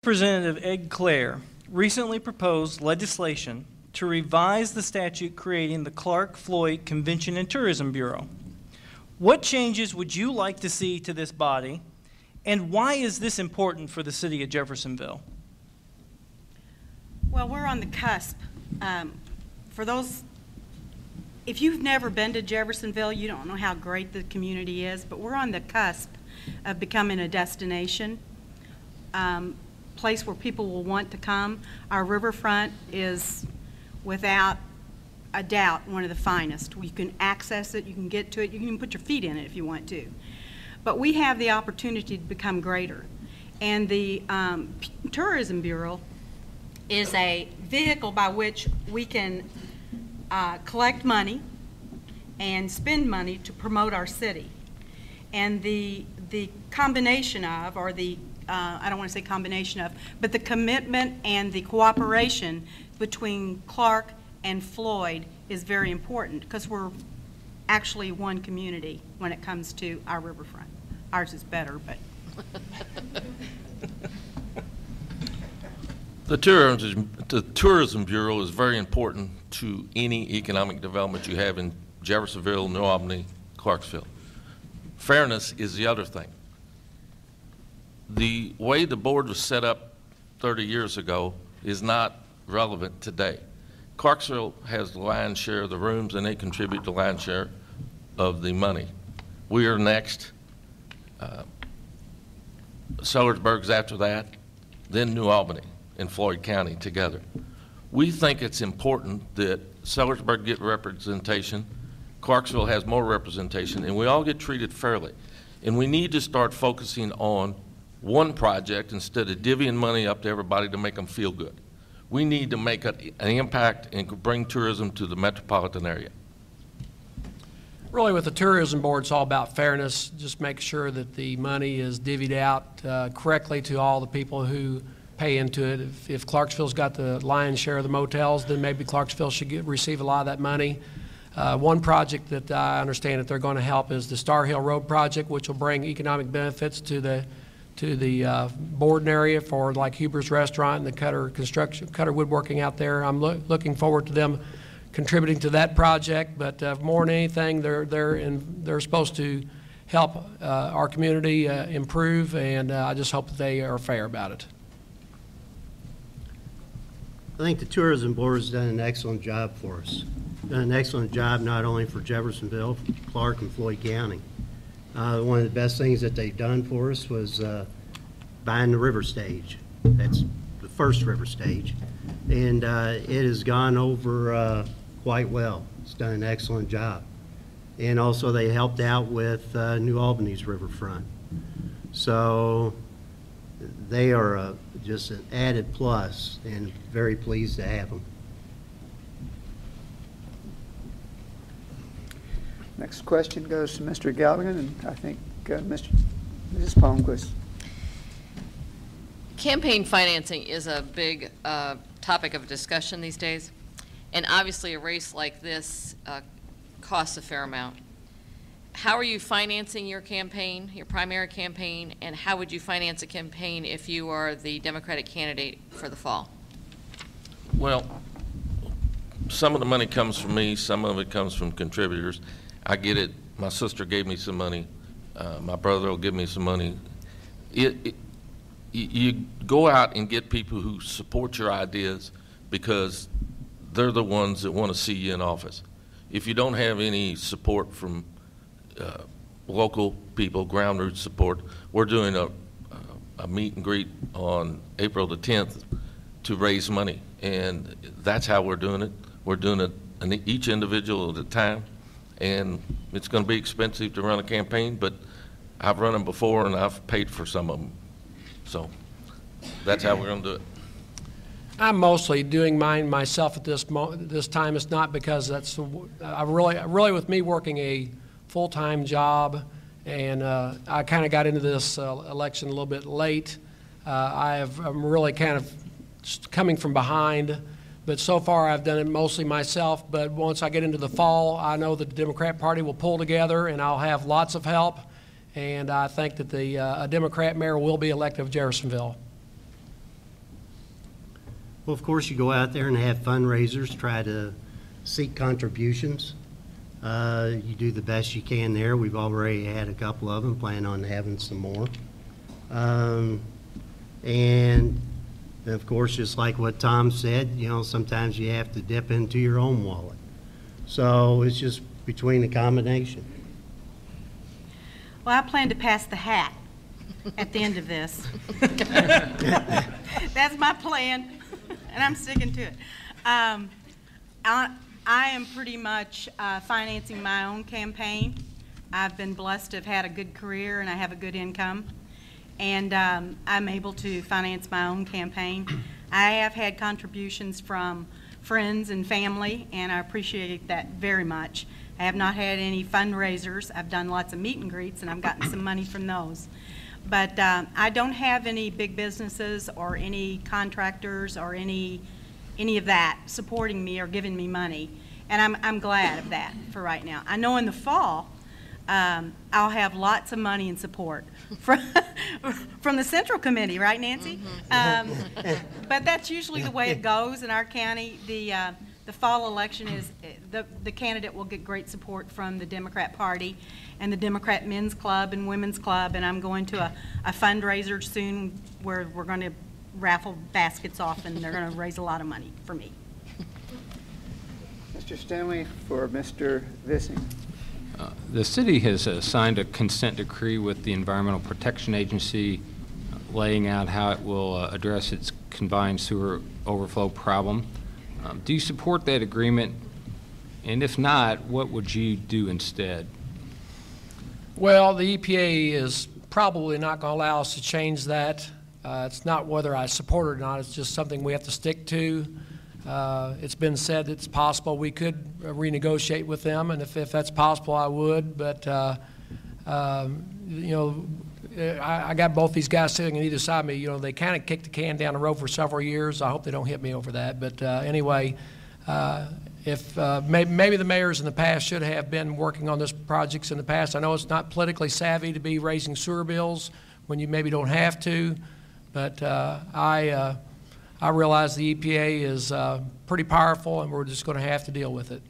Representative Ed Clare recently proposed legislation to revise the statute creating the Clark-Floyd Convention and Tourism Bureau. What changes would you like to see to this body, and why is this important for the city of Jeffersonville? Well, we're on the cusp. For those, if you've never been to Jeffersonville, you don't know how great the community is, but we're on the cusp of becoming a destination, place where people will want to come. Our riverfront is, without a doubt, one of the finest. You can access it, you can get to it, you can even put your feet in it if you want to. But we have the opportunity to become greater. And the Tourism Bureau is a vehicle by which we can collect money and spend money to promote our city. And the combination of, or the, I don't want to say combination of, but the commitment and the cooperation between Clark and Floyd is very important, because we're actually one community when it comes to our riverfront. Ours is better, but. The Tourism Bureau is very important to any economic development you have in Jeffersonville, New Albany, Clarksville. Fairness is the other thing. The way the board was set up 30 years ago is not relevant today. Clarksville has the lion's share of the rooms, and they contribute the lion's share of the money. We are next. Sellersburg's after that, then New Albany and Floyd County together. We think it's important that Sellersburg get representation, Clarksville has more representation, and we all get treated fairly. And we need to start focusing on one project instead of divvying money up to everybody to make them feel good. We need to make an impact and bring tourism to the metropolitan area. Really, with the Tourism Board, it's all about fairness. Just make sure that the money is divvied out correctly to all the people who pay into it. If Clarksville's got the lion's share of the motels, then maybe Clarksville should receive a lot of that money. One project that I understand that they're going to help is the Star Hill Road project, which will bring economic benefits to the Borden area for like Huber's Restaurant and the Cutter Woodworking out there. I'm looking forward to them contributing to that project, but more than anything, they're supposed to help our community improve, and I just hope that they are fair about it. I think the Tourism Board has done an excellent job for us. Done an excellent job not only for Jeffersonville, Clark, and Floyd County. One of the best things that they've done for us was buying the river stage. That's the first river stage. And it has gone over quite well. It's done an excellent job. And also they helped out with New Albany's riverfront. So they are just an added plus, and very pleased to have them. Next question goes to Mr. Galligan, and I think Mrs. Palmquist. Campaign financing is a big topic of discussion these days, and obviously a race like this costs a fair amount. How are you financing your campaign, your primary campaign, and how would you finance a campaign if you are the Democratic candidate for the fall? Well, some of the money comes from me, some of it comes from contributors. I get it. My sister gave me some money. My brother will give me some money. You go out and get people who support your ideas because they're the ones that want to see you in office. If you don't have any support from local people, ground root support, we're doing a meet and greet on April the 10th to raise money, and that's how we're doing it. We're doing it each individual at a time, and it's going to be expensive to run a campaign, but I've run them before and I've paid for some of them. So that's how we're going to do it. I'm mostly doing mine myself at this time. It's not because that's really with me working a full-time job, and I kind of got into this election a little bit late. I'm really kind of coming from behind, but so far I've done it mostly myself. But once I get into the fall, I know that the Democrat Party will pull together, and I'll have lots of help. And I think that a Democrat mayor will be elected of Jeffersonville. Well, of course, you go out there and have fundraisers, try to seek contributions. You do the best you can there. We've already had a couple of them, plan on having some more. And of course, just like what Tom said, you know, sometimes you have to dip into your own wallet. So it's just between the combination. Well, I plan to pass the hat at the end of this. That's my plan, and I'm sticking to it. I am pretty much financing my own campaign. I've been blessed to have had a good career, and I have a good income. And I'm able to finance my own campaign. I have had contributions from friends and family, and I appreciate that very much. I have not had any fundraisers. I've done lots of meet and greets, and I've gotten some money from those. But I don't have any big businesses or any contractors or any of that supporting me or giving me money, and I'm glad of that for right now. I know in the fall I'll have lots of money and support from the Central Committee, right, Nancy? But that's usually the way it goes in our county. The fall election is the candidate will get great support from the Democrat Party and the Democrat Men's Club and Women's Club, and I'm going to a fundraiser soon where we're going to raffle baskets off, and they're going to raise a lot of money for me. Mr. Stanley for Mr. Vissing. The city has signed a consent decree with the Environmental Protection Agency laying out how it will address its combined sewer overflow problem. Do you support that agreement? And if not, what would you do instead? Well, the EPA is probably not going to allow us to change that. It's not whether I support it or not. It's just something we have to stick to. It's been said that it's possible we could renegotiate with them, and if that's possible, I would. But, you know, I got both these guys sitting on either side of me. You know, they kind of kicked the can down the road for several years. I hope they don't hit me over that. But anyway, maybe the mayors in the past should have been working on this projects in the past. I know it's not politically savvy to be raising sewer bills when you maybe don't have to, but I realize the EPA is pretty powerful, and we're just going to have to deal with it.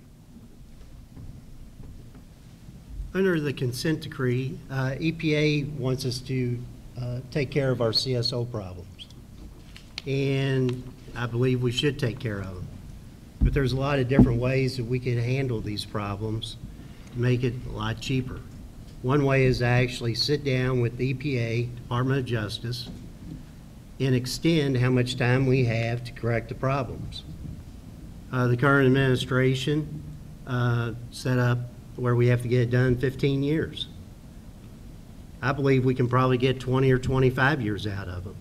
Under the consent decree, EPA wants us to take care of our CSO problems. And I believe we should take care of them. But there's a lot of different ways that we can handle these problems to make it a lot cheaper. One way is to actually sit down with the EPA, Department of Justice, and extend how much time we have to correct the problems. The current administration set up where we have to get it done in 15 years. I believe we can probably get 20 or 25 years out of them.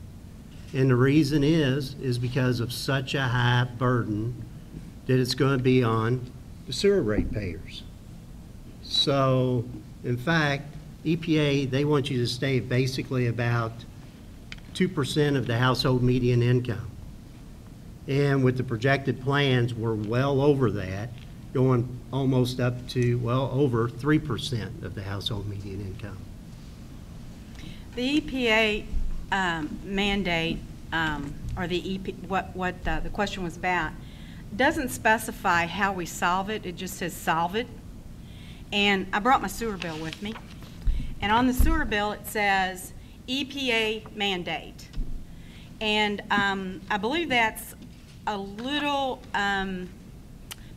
And the reason is because of such a high burden that it's going to be on the sewer ratepayers. So, in fact, EPA, they want you to stay basically about 2% of the household median income. And with the projected plans, we're well over that, going almost up to, well, over 3% of the household median income. The EPA mandate, or the what the question was about, doesn't specify how we solve it. It just says solve it. And I brought my sewer bill with me. And on the sewer bill, it says EPA mandate. And I believe that's a little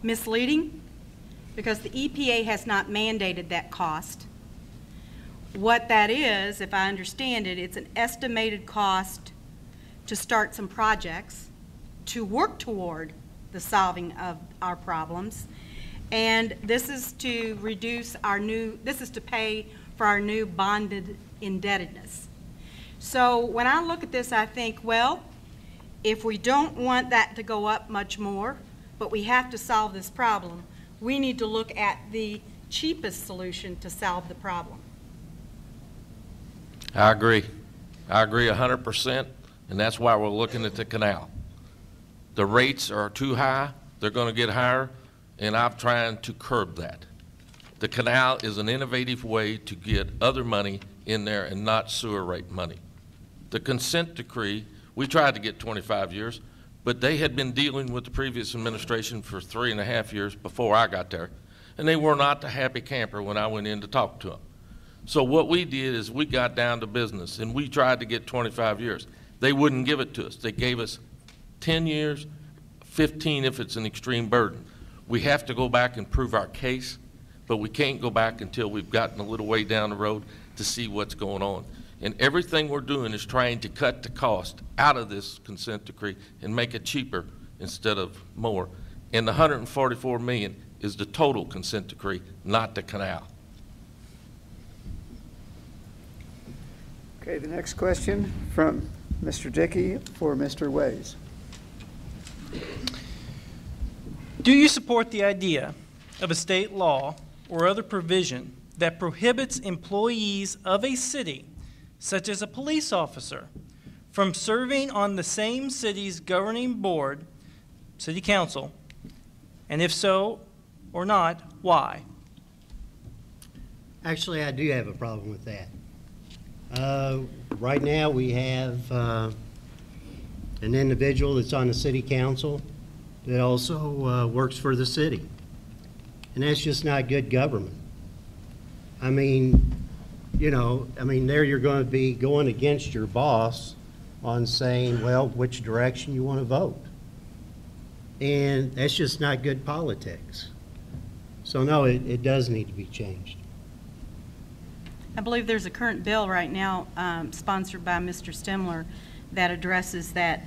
misleading because the EPA has not mandated that cost. What that is, if I understand it, it's an estimated cost to start some projects to work toward the solving of our problems. And this is to reduce this is to pay for our new bonded indebtedness. So when I look at this, I think, well, if we don't want that to go up much more, but we have to solve this problem, we need to look at the cheapest solution to solve the problem. I agree. I agree 100%, and that's why we're looking at the canal. The rates are too high, they're going to get higher, and I'm trying to curb that. The canal is an innovative way to get other money in there and not sewer rate money. The consent decree, we tried to get 25 years, but they had been dealing with the previous administration for 3.5 years before I got there, and they were not the happy camper when I went in to talk to them. So what we did is we got down to business, and we tried to get 25 years. They wouldn't give it to us. They gave us 10 years, 15 if it's an extreme burden. We have to go back and prove our case, but we can't go back until we've gotten a little way down the road to see what's going on. And everything we're doing is trying to cut the cost out of this consent decree and make it cheaper instead of more. And the $144 million is the total consent decree, not the canal. Okay, the next question from Mr. Dickey for Mr. Ways. Do you support the idea of a state law or other provision that prohibits employees of a city, such as a police officer, from serving on the same city's governing board, city council, and if so or not, why? Actually, I do have a problem with that. Right now, we have an individual that's on the city council that also works for the city. And that's just not good government. I mean, you know, there you're going to be going against your boss on saying, well, which direction you want to vote. And that's just not good politics. So no, it does need to be changed. I believe there's a current bill right now sponsored by Mr. Stemler that addresses that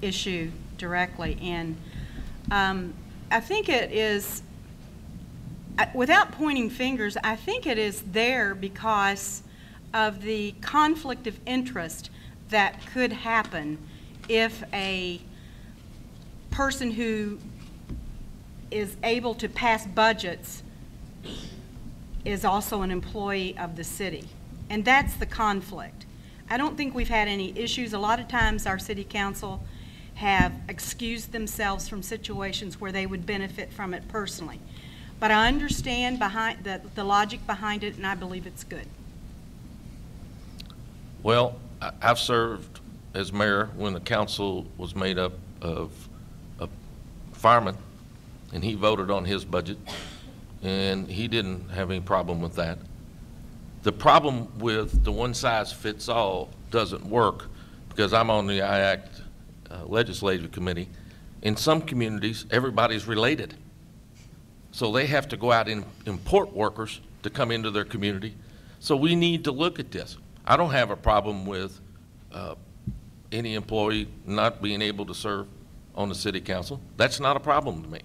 issue directly. And I think it is, without pointing fingers, I think it is there because of the conflict of interest that could happen if a person who is able to pass budgets is also an employee of the city. And that's the conflict. I don't think we've had any issues. A lot of times our city council have excused themselves from situations where they would benefit from it personally. But I understand behind the logic behind it, and I believe it's good. Well, I've served as mayor when the council was made up of a fireman, and he voted on his budget, and he didn't have any problem with that. The problem with the one-size-fits-all doesn't work because I'm on the IACT legislative committee. In some communities, everybody's related. So they have to go out and import workers to come into their community. So we need to look at this. I don't have a problem with any employee not being able to serve on the city council. That's not a problem to me.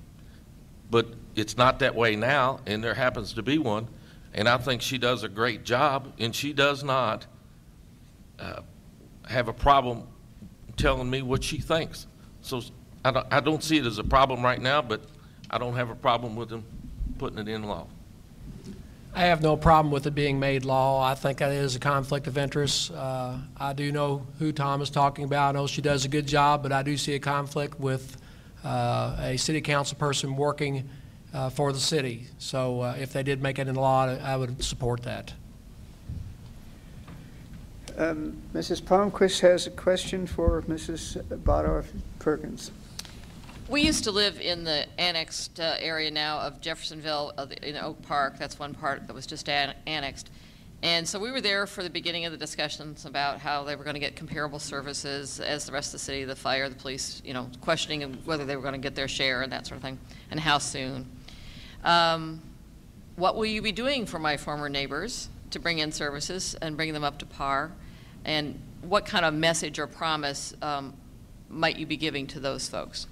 But it's not that way now, and there happens to be one, and I think she does a great job, and she does not have a problem telling me what she thinks. So I don't see it as a problem right now, but I don't have a problem with them putting it in law. I have no problem with it being made law. I think that is a conflict of interest. I do know who Tom is talking about. I know she does a good job, but I do see a conflict with a city council person working for the city. So if they did make it in law, I would support that. Mrs. Palmquist has a question for Mrs. Bodorf Perkins. We used to live in the annexed area now of Jeffersonville in Oak Park. That's one part that was just annexed. And so we were there for the beginning of the discussions about how they were going to get comparable services as the rest of the city, the fire, the police, you know, questioning whether they were going to get their share and that sort of thing, and how soon. What will you be doing for my former neighbors to bring in services and bring them up to par? And what kind of message or promise might you be giving to those folks?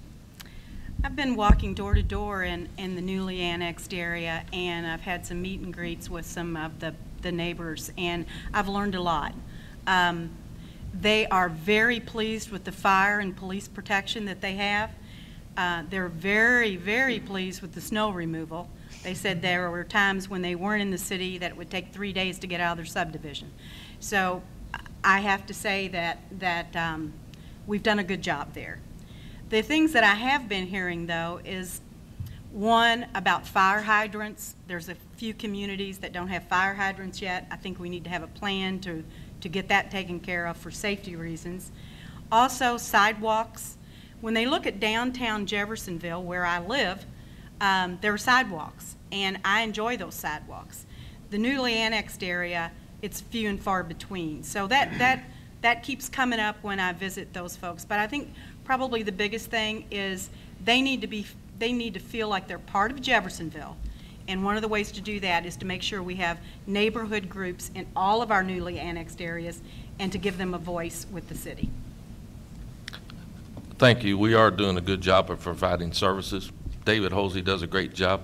I've been walking door to door in the newly annexed area, and I've had some meet and greets with some of the neighbors, and I've learned a lot. They are very pleased with the fire and police protection that they have. They're very, very pleased with the snow removal. They said there were times when they weren't in the city that it would take 3 days to get out of their subdivision. So I have to say that we've done a good job there. The things that I have been hearing, though, is one, about fire hydrants. There's a few communities that don't have fire hydrants yet. I think we need to have a plan to get that taken care of for safety reasons. Also, sidewalks. When they look at downtown Jeffersonville, where I live, there are sidewalks, and I enjoy those sidewalks. The newly annexed area, it's few and far between. So that keeps coming up when I visit those folks. But I think probably the biggest thing is they need to feel like they're part of Jeffersonville. And one of the ways to do that is to make sure we have neighborhood groups in all of our newly annexed areas and to give them a voice with the city. Thank you. We are doing a good job of providing services. David Holsey does a great job.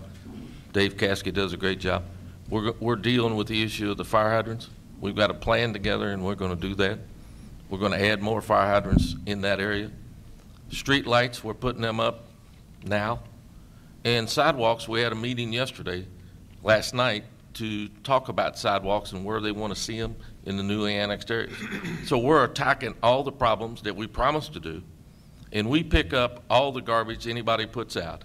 Dave Caskey does a great job. We're dealing with the issue of the fire hydrants. We've got a plan together, and we're going to do that. We're going to add more fire hydrants in that area. Street lights, we're putting them up now. And sidewalks, we had a meeting last night, to talk about sidewalks and where they want to see them in the newly annexed areas. So we're attacking all the problems that we promised to do, and we pick up all the garbage anybody puts out.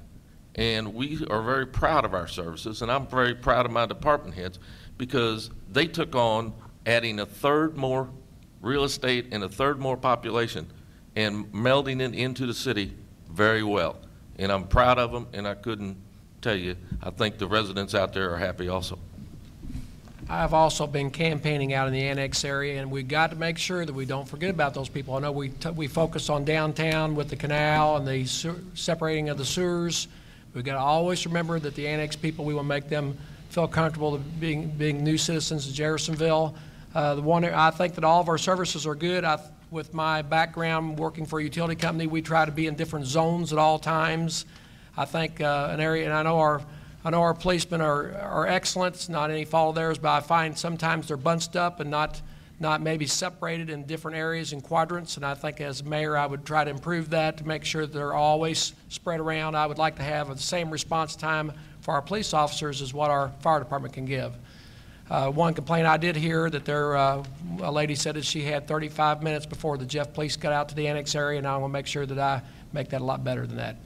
And we are very proud of our services, and I'm very proud of my department heads because they took on adding a third more real estate and a third more population and melding it into the city very well. And I'm proud of them, and I couldn't tell you, I think the residents out there are happy also. I've also been campaigning out in the annex area, and we've got to make sure that we don't forget about those people. I know we focus on downtown with the canal and the separating of the sewers. We've got to always remember that the annex people, we want to make them feel comfortable being new citizens of Jeffersonville. I think that all of our services are good. With my background working for a utility company, we try to be in different zones at all times. I think an area, and I know our policemen are excellent. It's not any fault of theirs, but I find sometimes they're bunched up and not maybe separated in different areas and quadrants. And I think as mayor, I would try to improve that to make sure that they're always spread around. I would like to have the same response time for our police officers as what our fire department can give. One complaint I did hear that a lady said that she had 35 minutes before the Jeff police got out to the annex area, and I want to make sure that I make that a lot better than that.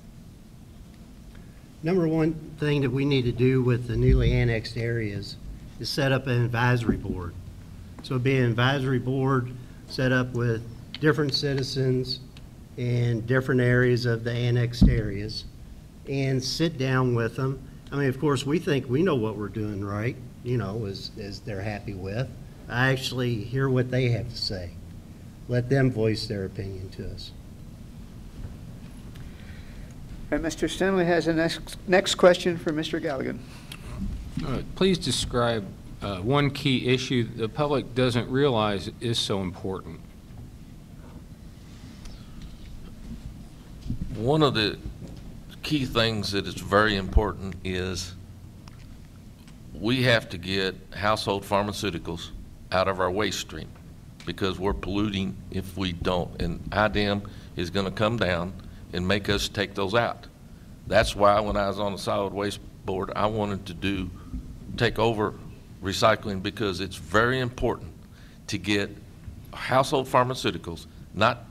Number one thing that we need to do with the newly annexed areas is set up an advisory board. So it'd be an advisory board set up with different citizens in different areas of the annexed areas and sit down with them. I mean, of course, we think we know what we're doing right, as they're happy with. I actually hear what they have to say. Let them voice their opinion to us. And Mr. Stanley has a next question for Mr. Galligan. Please describe one key issue the public doesn't realize is so important. One of the key things that is very important is we have to get household pharmaceuticals out of our waste stream because we're polluting if we don't. And IDEM is going to come down and make us take those out. That's why when I was on the solid waste board, I wanted to take over recycling because it's very important to get household pharmaceuticals not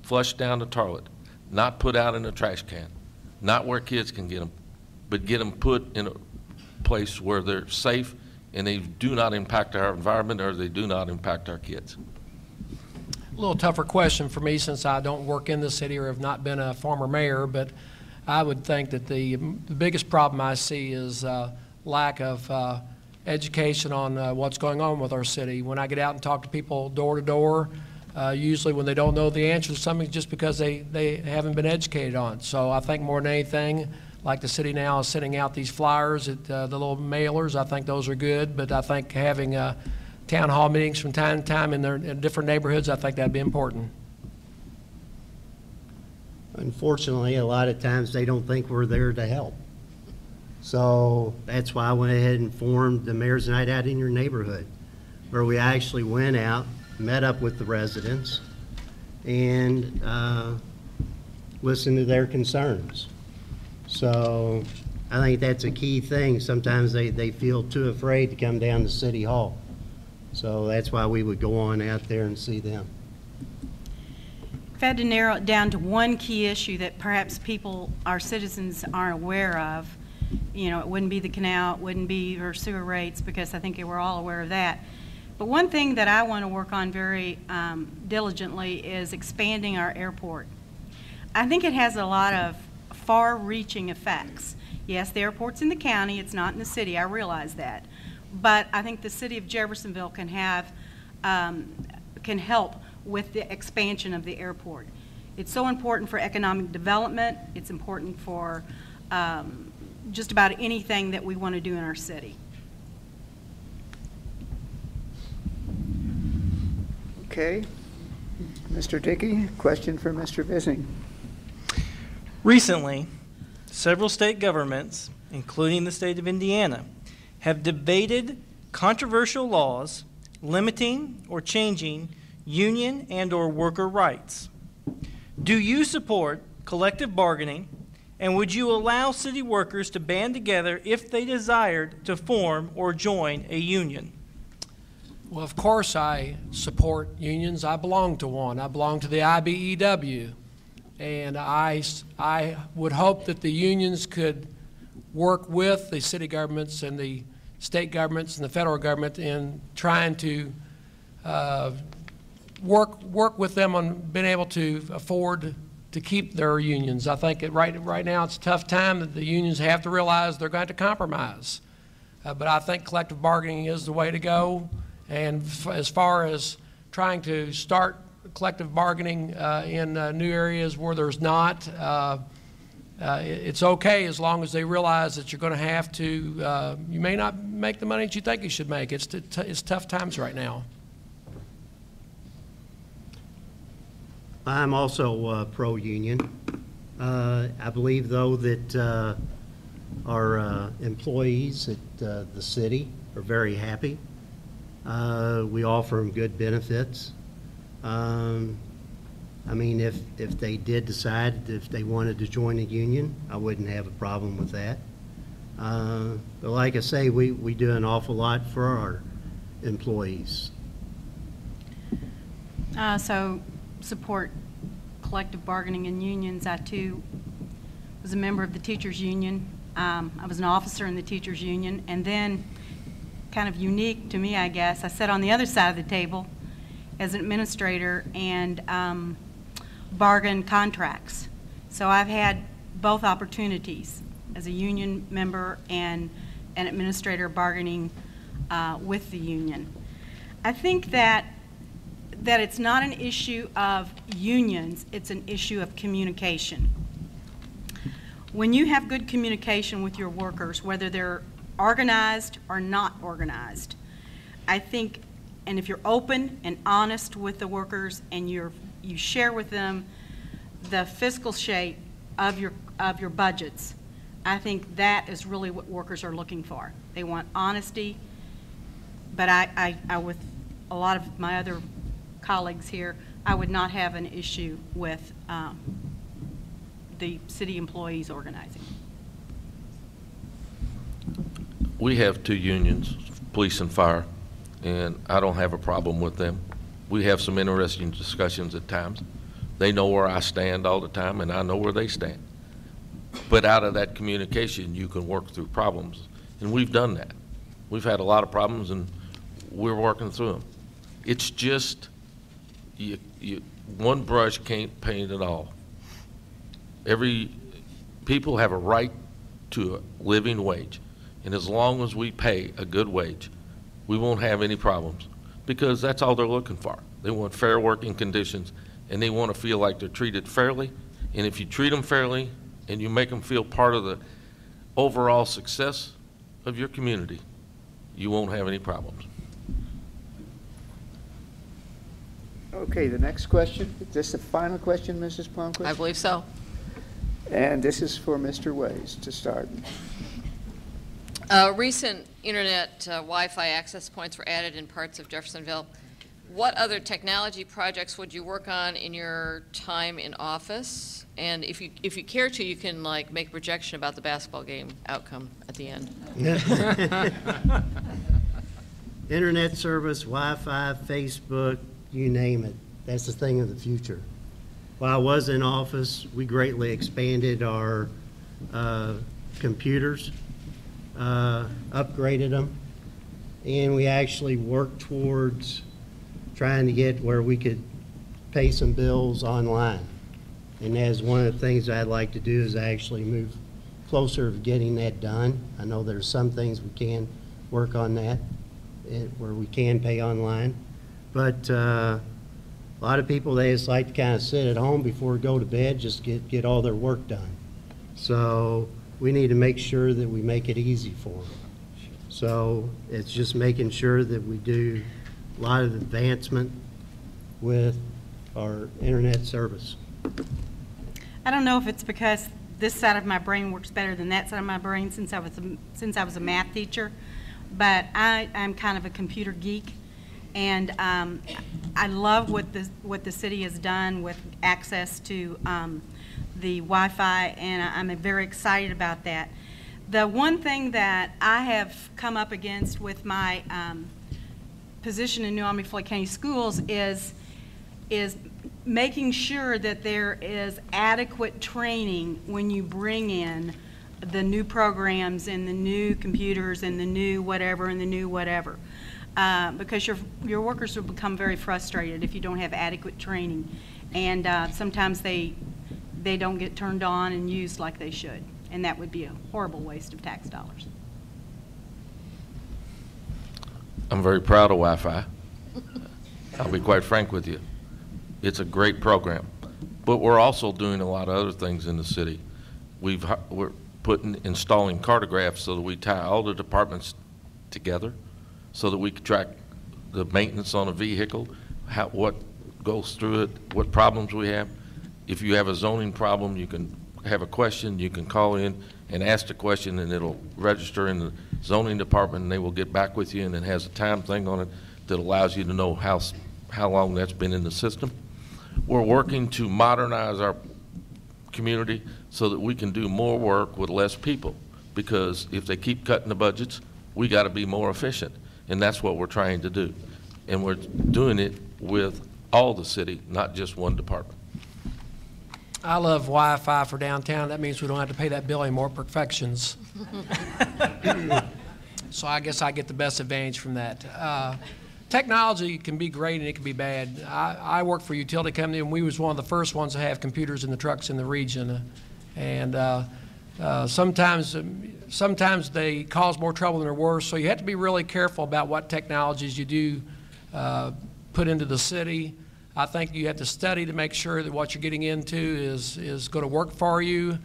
flushed down the toilet, not put out in a trash can, not where kids can get them, but get them put in a place where they're safe and they do not impact our environment or they do not impact our kids. A little tougher question for me since I don't work in the city or have not been a former mayor, but I would think that the biggest problem I see is lack of education on what's going on with our city. When I get out and talk to people door to door, usually when they don't know the answer to something, just because they haven't been educated on. So I think more than anything, like the city now is sending out these flyers at the little mailers. I think those are good, but I think having town hall meetings from time to time in different neighborhoods, I think that'd be important. Unfortunately, a lot of times they don't think we're there to help. So that's why I went ahead and formed the Mayor's Night Out in Your Neighborhood, where we actually went out, met up with the residents, and listened to their concerns. So I think that's a key thing. Sometimes they feel too afraid to come down to City Hall. So that's why we would go on out there and see them. If I had to narrow it down to one key issue that perhaps our citizens aren't aware of, it wouldn't be the canal, it wouldn't be our sewer rates, because I think we're all aware of that. But one thing that I want to work on very diligently is expanding our airport. I think it has a lot of far-reaching effects. Yes, the airport's in the county, it's not in the city, I realize that. But I think the city of Jeffersonville can help with the expansion of the airport. It's so important for economic development, it's important for just about anything that we want to do in our city. Okay. Mr. Dickey, question for Mr. Vissing. Recently, several state governments, including the state of Indiana, have debated controversial laws limiting or changing union and/or worker rights. Do you support collective bargaining, and would you allow city workers to band together if they desired to form or join a union? Well, of course I support unions. I belong to one. I belong to the IBEW. And I would hope that the unions could work with the city governments and the state governments and the federal government in trying to work with them on being able to afford to keep their unions. I think right now it's a tough time that the unions have to realize they're going to compromise. But I think collective bargaining is the way to go. And as far as trying to start collective bargaining in new areas where there's not, it's okay as long as they realize that you're going to have to, you may not make the money that you think you should make. It's tough times right now. I'm also pro-union. I believe, though, that our employees at the city are very happy. We offer them good benefits. I mean, if they did decide if they wanted to join a union, I wouldn't have a problem with that. But like I say, we do an awful lot for our employees. So support collective bargaining and unions. I too was a member of the teachers union. I was an officer in the teachers union, and then kind of unique to me, I guess, I sat on the other side of the table as an administrator and bargain contracts. So I've had both opportunities as a union member and an administrator bargaining with the union. I think that it's not an issue of unions, it's an issue of communication. When you have good communication with your workers, whether they're organized or not organized, I think, and if you're open and honest with the workers and you share with them the fiscal shape of your budgets, I think that is really what workers are looking for. They want honesty, but I with a lot of my other colleagues here, I would not have an issue with the city employees organizing. We have two unions, police and fire, and I don't have a problem with them. We have some interesting discussions at times. They know where I stand all the time, and I know where they stand. But out of that communication, you can work through problems, and we've done that. We've had a lot of problems, and we're working through them. It's just one brush can't paint it all. People have a right to a living wage. And as long as we pay a good wage, we won't have any problems, because that's all they're looking for. They want fair working conditions, and they want to feel like they're treated fairly. And if you treat them fairly and you make them feel part of the overall success of your community, you won't have any problems. Okay, the next question. Is this the final question, Mrs. Palmquist? I believe so. And this is for Mr. Ways to start. Recent internet Wi-Fi access points were added in parts of Jeffersonville. What other technology projects would you work on in your time in office? And if you care to, you can make a projection about the basketball game outcome at the end. Internet service, Wi-Fi, Facebook, you name it. That's the thing of the future. While I was in office, we greatly expanded our computers, upgraded them, and we actually worked towards trying to get where we could pay some bills online. And that's one of the things I'd like to do, is actually move closer to getting that done. I know there's some things we can work on that, where we can pay online. But a lot of people, they just like to kind of sit at home before go to bed, just get all their work done. So we need to make sure that we make it easy for them. So it's just making sure that we do a lot of advancement with our internet service. I don't know if it's because this side of my brain works better than that side of my brain since I was a math teacher, but I'm kind of a computer geek, and I love what the city has done with access to the Wi-Fi, and I'm very excited about that. The one thing that I have come up against with my position in New Albany-Floyd County Schools is making sure that there is adequate training when you bring in the new programs and the new computers and the new whatever and the new whatever. Because your workers will become very frustrated if you don't have adequate training. And sometimes they don't get turned on and used like they should. And that would be a horrible waste of tax dollars. I'm very proud of Wi-Fi. I'll be quite frank with you. It's a great program. But we're also doing a lot of other things in the city. We're installing cartographs so that we tie all the departments together, so that we can track the maintenance on a vehicle, what goes through it, what problems we have. If you have a zoning problem, you can have a question, you can call in and ask the question, and it'll register in the zoning department, and they will get back with you, and it has a time thing on it that allows you to know how long that's been in the system. We're working to modernize our community so that we can do more work with less people, because if they keep cutting the budgets, we got to be more efficient, and that's what we're trying to do. And we're doing it with all the city, not just one department. I love Wi-Fi for downtown. That means we don't have to pay that bill anymore, perfections. So I guess I get the best advantage from that. Technology can be great and it can be bad. I work for a utility company, and we was one of the first ones to have computers in the trucks in the region. And sometimes they cause more trouble than they're worth. So you have to be really careful about what technologies you do put into the city. I think you have to study to make sure that what you're getting into is going to work for you.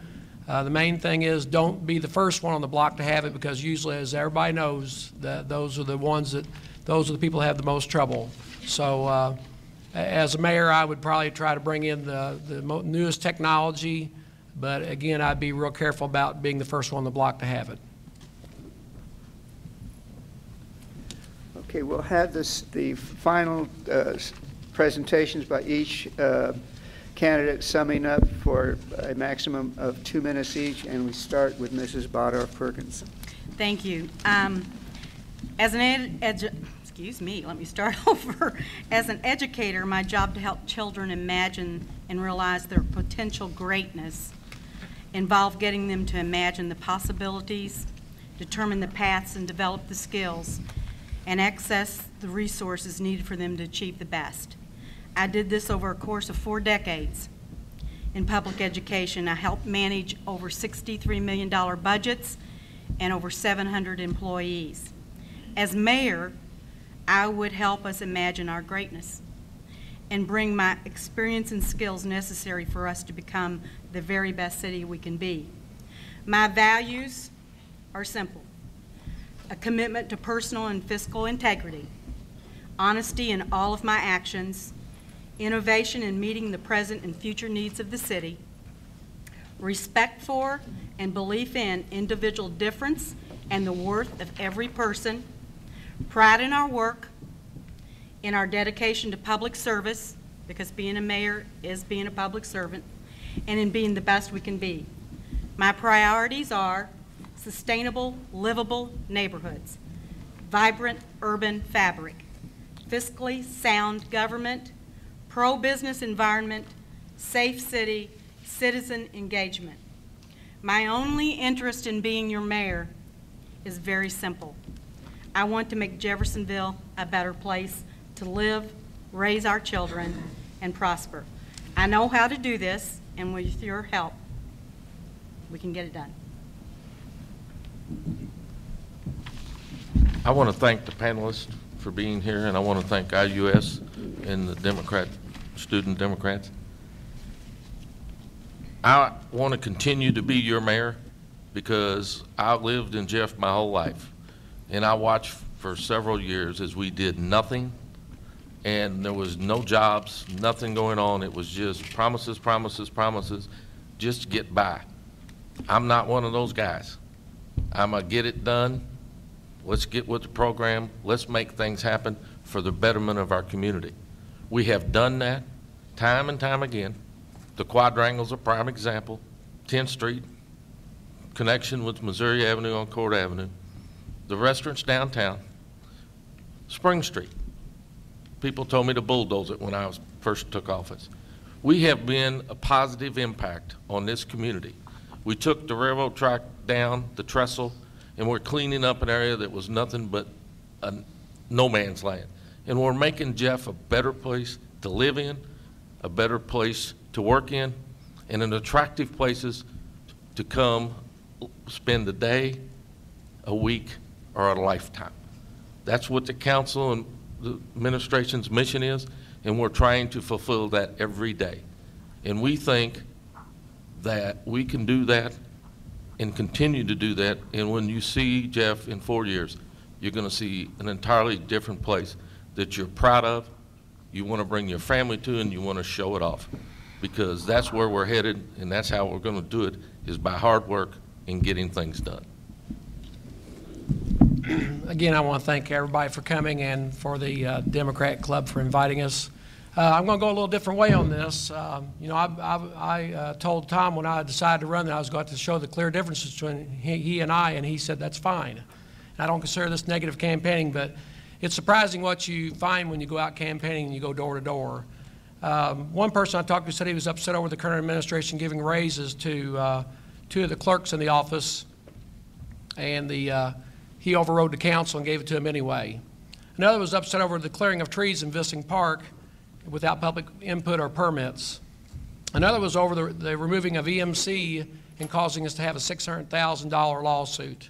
The main thing is don't be the first one on the block to have it, because usually, as everybody knows, those are the people that have the most trouble. So as a mayor, I would probably try to bring in the newest technology, but again, I'd be real careful about being the first one on the block to have it. Okay, we'll have the final presentations by each candidate, summing up for a maximum of 2 minutes each, and we start with Mrs. Bodorf Perkins. Thank you. As an excuse me, let me start over. As an educator, my job to help children imagine and realize their potential greatness involve getting them to imagine the possibilities, determine the paths, and develop the skills, and access the resources needed for them to achieve the best. I did this over a course of 4 decades in public education. I helped manage over $63 million budgets and over 700 employees. As mayor, I would help us imagine our greatness and bring my experience and skills necessary for us to become the very best city we can be. My values are simple: a commitment to personal and fiscal integrity, honesty in all of my actions, innovation in meeting the present and future needs of the city, respect for and belief in individual difference and the worth of every person, pride in our work, in our dedication to public service, because being a mayor is being a public servant, and in being the best we can be. My priorities are sustainable, livable neighborhoods, vibrant urban fabric, fiscally sound government, pro-business environment, safe city, citizen engagement. My only interest in being your mayor is very simple. I want to make Jeffersonville a better place to live, raise our children, and prosper. I know how to do this, and with your help, we can get it done. I want to thank the panelists for being here, and I want to thank IUS and the student Democrats. I want to continue to be your mayor because I lived in Jeff my whole life, and I watched for several years as we did nothing, and there was no jobs, nothing going on. It was just promises, promises, promises, just to get by. I'm not one of those guys. I'm a get it done. Let's get with the program. Let's make things happen for the betterment of our community. We have done that time and time again. The quadrangle's a prime example. 10th Street, connection with Missouri Avenue on Court Avenue, the restaurants downtown, Spring Street. People told me to bulldoze it when I first took office. We have been a positive impact on this community. We took the railroad track down, the trestle, and we're cleaning up an area that was nothing but a no man's land. And we're making Jeff a better place to live in, a better place to work in, and an attractive places to come spend a day, a week, or a lifetime. That's what the council and the administration's mission is, and we're trying to fulfill that every day. And we think that we can do that and continue to do that. And when you see Jeff in 4 years, you're going to see an entirely different place that you're proud of, you want to bring your family to, and you want to show it off. Because that's where we're headed, and that's how we're going to do it, is by hard work and getting things done. Again, I want to thank everybody for coming and for the Democrat Club for inviting us. I'm going to go a little different way on this. You know, I told Tom when I decided to run that I was going to show the clear differences between he and I, and he said that's fine. And I don't consider this negative campaigning, but it's surprising what you find when you go out campaigning and you go door to door. One person I talked to said he was upset over the current administration giving raises to two of the clerks in the office, and he overrode the council and gave it to him anyway. Another was upset over the clearing of trees in Vissing Park without public input or permits. Another was over the removing of EMC and causing us to have a $600,000 lawsuit.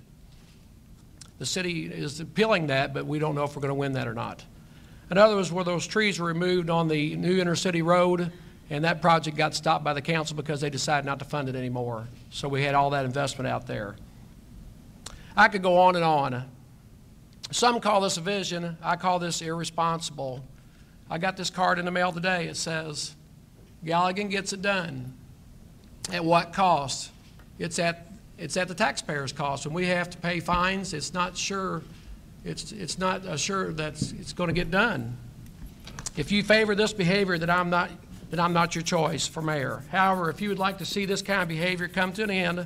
The city is appealing that, but we don't know if we're going to win that or not. Another was where those trees were removed on the new intercity road, and that project got stopped by the council because they decided not to fund it anymore. So we had all that investment out there. I could go on and on. Some call this a vision. I call this irresponsible. I got this card in the mail today. It says, Galligan gets it done. At what cost? It's at the taxpayer's cost. When we have to pay fines, it's not sure. It's not sure that it's going to get done. If you favor this behavior, then I'm not your choice for mayor. However, if you would like to see this kind of behavior come to an end,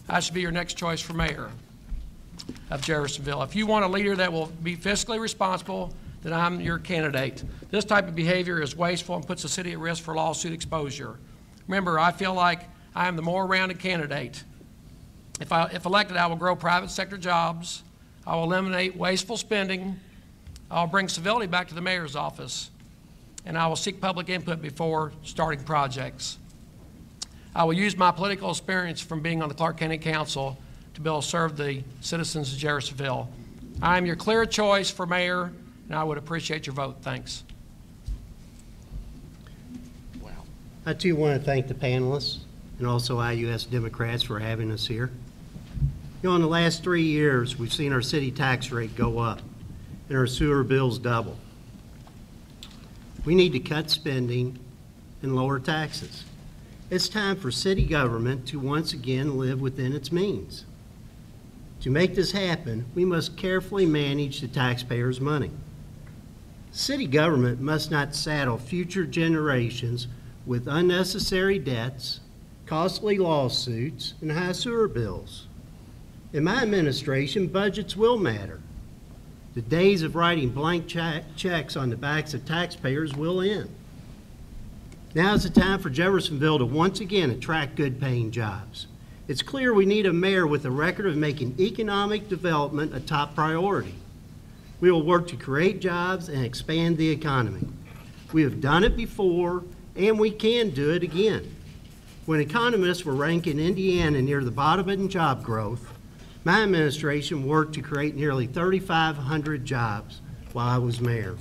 I should be your next choice for mayor of Jeffersonville. If you want a leader that will be fiscally responsible, then I'm your candidate. This type of behavior is wasteful and puts the city at risk for lawsuit exposure. Remember, I feel like I am the more rounded candidate. If elected, I will grow private sector jobs. I will eliminate wasteful spending. I'll bring civility back to the mayor's office. And I will seek public input before starting projects. I will use my political experience from being on the Clark County Council to be able to serve the citizens of Jeffersonville. I am your clear choice for mayor, and I would appreciate your vote. Thanks. Wow. I too want to thank the panelists and also IUS Democrats for having us here. You know, in the last 3 years, we've seen our city tax rate go up and our sewer bills double. We need to cut spending and lower taxes. It's time for city government to once again live within its means. To make this happen, we must carefully manage the taxpayers' money. City government must not saddle future generations with unnecessary debts, costly lawsuits, and high sewer bills. In my administration, budgets will matter. The days of writing blank checks on the backs of taxpayers will end. Now is the time for Jeffersonville to once again attract good-paying jobs. It's clear we need a mayor with a record of making economic development a top priority. We will work to create jobs and expand the economy. We have done it before, and we can do it again. When economists were ranking Indiana near the bottom in job growth, my administration worked to create nearly 3,500 jobs while I was mayor.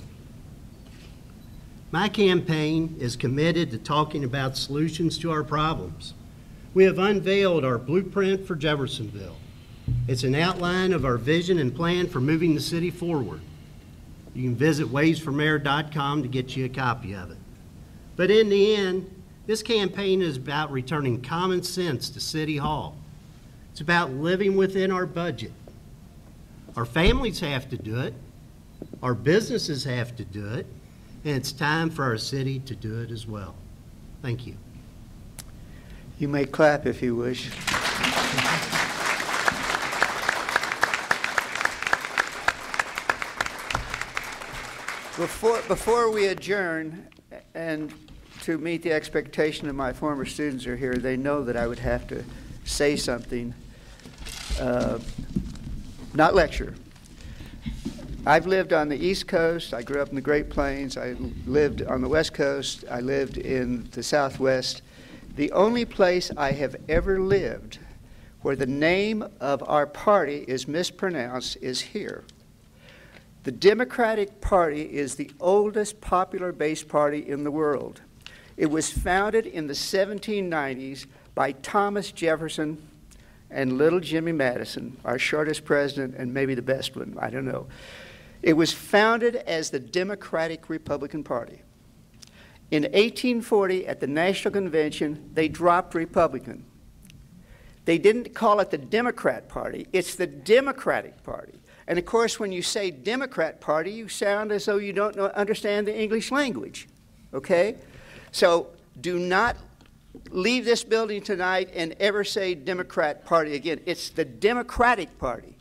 My campaign is committed to talking about solutions to our problems. We have unveiled our blueprint for Jeffersonville. It's an outline of our vision and plan for moving the city forward. You can visit waysformayor.com to get you a copy of it. But in the end, this campaign is about returning common sense to City Hall. It's about living within our budget. Our families have to do it. Our businesses have to do it. And it's time for our city to do it as well. Thank you. You may clap if you wish. Before we adjourn, and to meet the expectation of my former students are here, they know that I would have to say something, not lecture. I've lived on the East Coast. I grew up in the Great Plains. I lived on the West Coast. I lived in the Southwest. The only place I have ever lived where the name of our party is mispronounced is here. The Democratic Party is the oldest popular-based party in the world. It was founded in the 1790s by Thomas Jefferson and little Jimmy Madison, our shortest president and maybe the best one, I don't know. It was founded as the Democratic Republican Party. In 1840, at the National Convention, they dropped Republican. They didn't call it the Democrat Party, it's the Democratic Party. And of course, when you say Democrat Party, you sound as though you don't understand the English language, okay? So do not leave this building tonight and ever say Democrat Party again. It's the Democratic Party,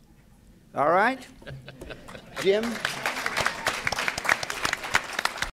all right? Jim?